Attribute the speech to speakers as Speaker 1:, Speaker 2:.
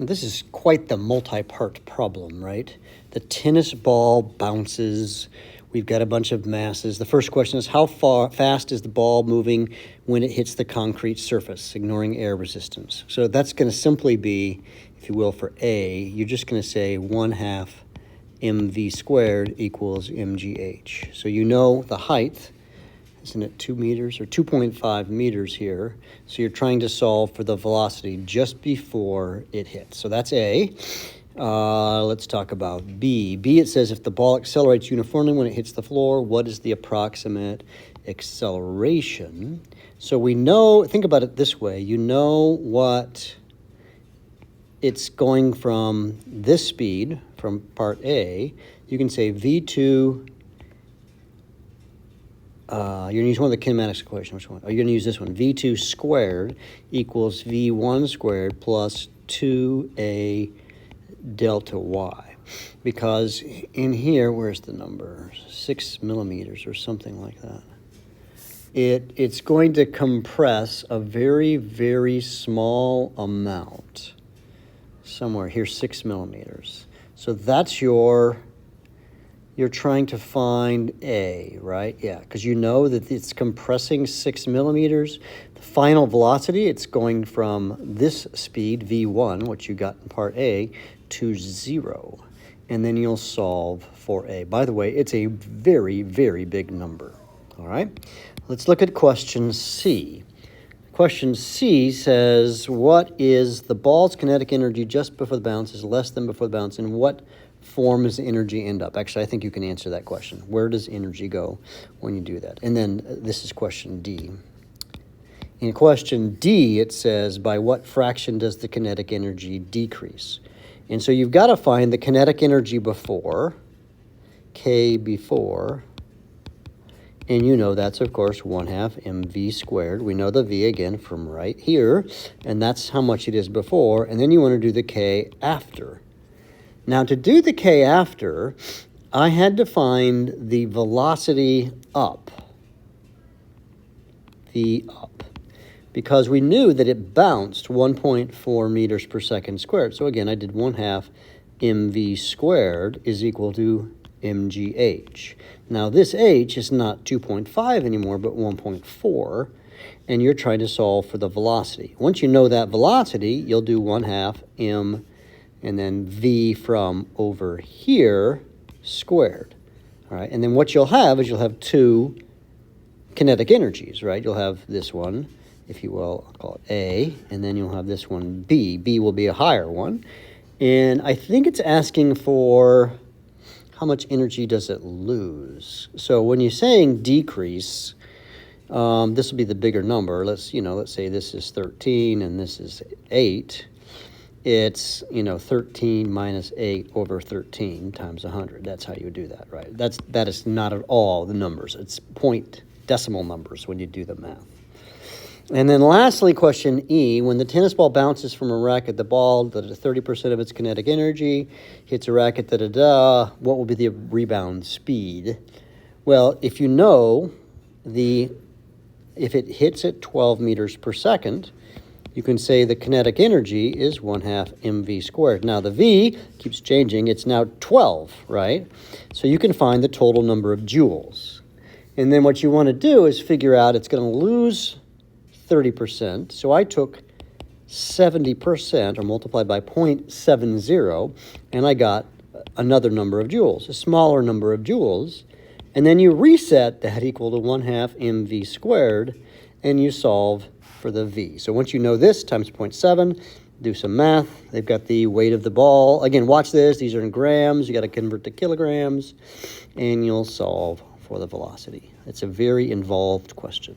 Speaker 1: This is quite the multi-part problem, right? The tennis ball bounces. We've got a bunch of masses. The first question is, how fast is the ball moving when it hits the concrete surface, ignoring air resistance? So that's going to simply be, if you will, for A, you're just going to say 1/2 mv squared equals mgh. So you know the height, isn't it 2 meters or 2.5 meters here? So you're trying to solve for the velocity just before it hits. So that's A. Let's talk about B. B, it says if the ball accelerates uniformly when it hits the floor, what is the approximate acceleration? So we know, think about it this way, you know what it's going from this speed, from part A, you can say V2, you're going to use one of the kinematics equation. Which one? Oh, you're going to use this one. V2 squared equals V1 squared plus 2A delta Y. Because in here, where's the number? 6 millimeters or something like that. It's going to compress a very, very small amount. Somewhere here, 6 millimeters. So that's you're trying to find A, right? Yeah, because you know that it's compressing 6 millimeters. The final velocity, it's going from this speed, V1, which you got in part A, to 0. And then you'll solve for A. By the way, it's a very, very big number. All right? Let's look at question C. Question C says, what is the ball's kinetic energy just before the bounce is less than before the bounce, and what form does the energy end up? Actually, I think you can answer that question. Where does energy go when you do that? And then this is question D. In question D, it says, by what fraction does the kinetic energy decrease? And so you've got to find the kinetic energy before, K before, and you know that's, of course, 1/2 mv squared. We know the V again from right here, and that's how much it is before. And then you want to do the K after. Now, to do the K after, I had to find the velocity up, V up, because we knew that it bounced 1.4 meters per second squared. So again, I did 1/2 mv squared is equal to mgh. Now, this h is not 2.5 anymore, but 1.4, and you're trying to solve for the velocity. Once you know that velocity, you'll do 1/2 m and then v from over here squared. All right, and then what you'll have is you'll have two kinetic energies, right? You'll have this one, if you will, I'll call it A, and then you'll have this one B. B will be a higher one. And I think it's asking for how much energy does it lose. So when you're saying decrease, this will be the bigger number. Let's say this is 13 and this is 8. It's 13 minus 8 over 13 times 100. That's how you would do that, right? That is not at all the numbers. It's point decimal numbers when you do the math. And then lastly, question E, when the tennis ball bounces from a racket, the ball, 30% of its kinetic energy, hits a racket, what will be the rebound speed? Well, if you know if it hits at 12 meters per second, you can say the kinetic energy is 1/2 mv squared. Now, the V keeps changing. It's now 12, right? So you can find the total number of joules. And then what you want to do is figure out it's going to lose 30%. So I took 70% or multiplied by 0.70, and I got another number of joules, a smaller number of joules. And then you reset that equal to 1/2 mv squared, and you solve for the V. So once you know this times 0.7, do some math. They've got the weight of the ball. Again, watch this. These are in grams. You got to convert to kilograms, and you'll solve for the velocity. It's a very involved question.